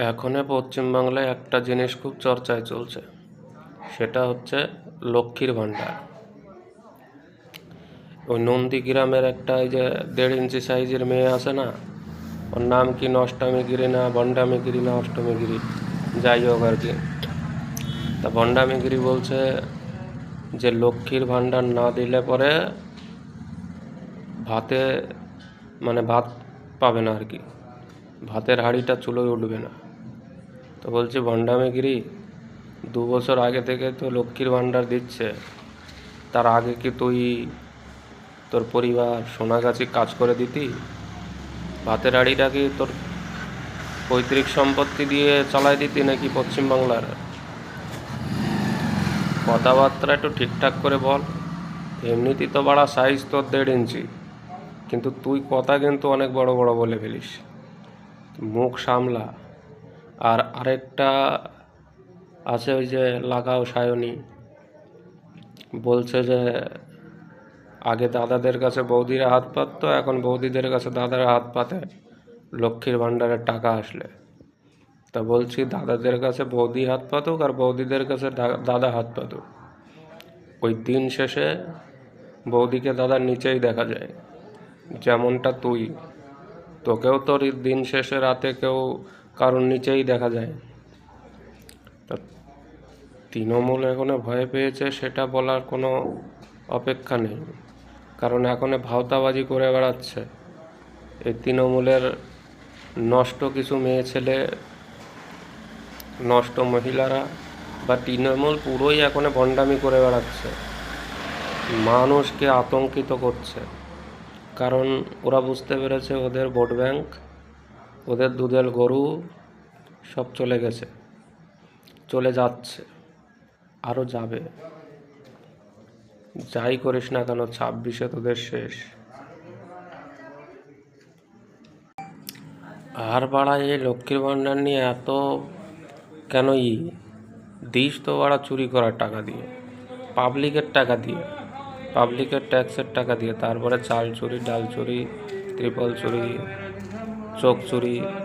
এখনে পশ্চিমবাংলায় একটা জিনিস খুব চর্চায় চলছে, সেটা হচ্ছে লক্ষ্মীর ভাণ্ডার। ওই নন্দীগ্রামের একটা এই যে 1.5 ইঞ্চি সাইজের মেয়ে আছে না, ওর নাম কি নষ্টামিগিরি না ভণ্ডামিগিরি না অষ্টমিগিরি, যাই হোক আর কি। তা ভণ্ডামিগিরি বলছে যে লক্ষ্মীর ভাণ্ডার না দিলে পরে ভাতে ভাত পাবে না আর কি, ভাতের হাঁড়িটা চুলোয় উঠবে না। তো বলছি ভণ্ডামিগিরি, 2 বছর আগে থেকে তো লক্ষ্মীর ভাণ্ডার দিচ্ছে, তার আগে কি তুই তোর পরিবার সোনাগাছি কাজ করে দিতি? ভাতের হাঁড়িটা কি তোর পৈতৃক সম্পত্তি দিয়ে চালাই দিতি নাকি পশ্চিমবাংলার? কথাবার্তা একটু ঠিকঠাক করে বল। এমনিতেই তো বাড়া সাইজ তোর 1.5 ইঞ্চি, কিন্তু তুই কথা কিন্তু অনেক বড় বড় বলে ফেলিস, মুখ সামলা। আর আরেকটা আছে ওই যে লাগাও সায়নী, বলছে যে আগে দাদাদের কাছে বৌদিরা হাত পাততো, এখন বৌদিদের কাছে দাদারা হাত পাতে লক্ষ্মীর ভাণ্ডারের টাকা আসলে। তা বলছি দাদাদের কাছে বৌদি হাত পাতুক আর বৌদিদের কাছে দাদা হাত পাতুক, ওই দিন শেষে বৌদিকে দাদার নিচেই দেখা যায়। যেমনটা তুই, তোকেও তোর দিন শেষে রাতে কেউ কারোর নিচেই দেখা যায়। তা তৃণমূল এখনো ভয় পেয়েছে সেটা বলার কোনো অপেক্ষা নেই, কারণ এখন ভাওতাবাজি করে বেড়াচ্ছে। এই তৃণমূলের নষ্ট কিছু মেয়ে ছেলে, নষ্ট মহিলারা বা তৃণমূল পুরোই এখন ভণ্ডামি করে বেড়াচ্ছে, মানুষকে আতঙ্কিত করছে। কারণ ওরা বুঝতে পেরেছে ওদের ভোট ব্যাংক, ওদের দুধের গরু সব চলে গেছে, চলে যাচ্ছে, আরও যাবে। যাই করিস না কেন 26-এ তোদের শেষ। আর বাড়া এই লক্ষ্মীর ভাণ্ডার নিয়ে এত কেন দিস তো বাড়া চুরি করার টাকা দিয়ে, পাবলিকের টাকা দিয়ে, পাবলিকের ট্যাক্সের টাকা দিয়ে, তারপরে চাল চুরি, ডাল চুরি, ত্রিপল চুরি, চোখ চুরি।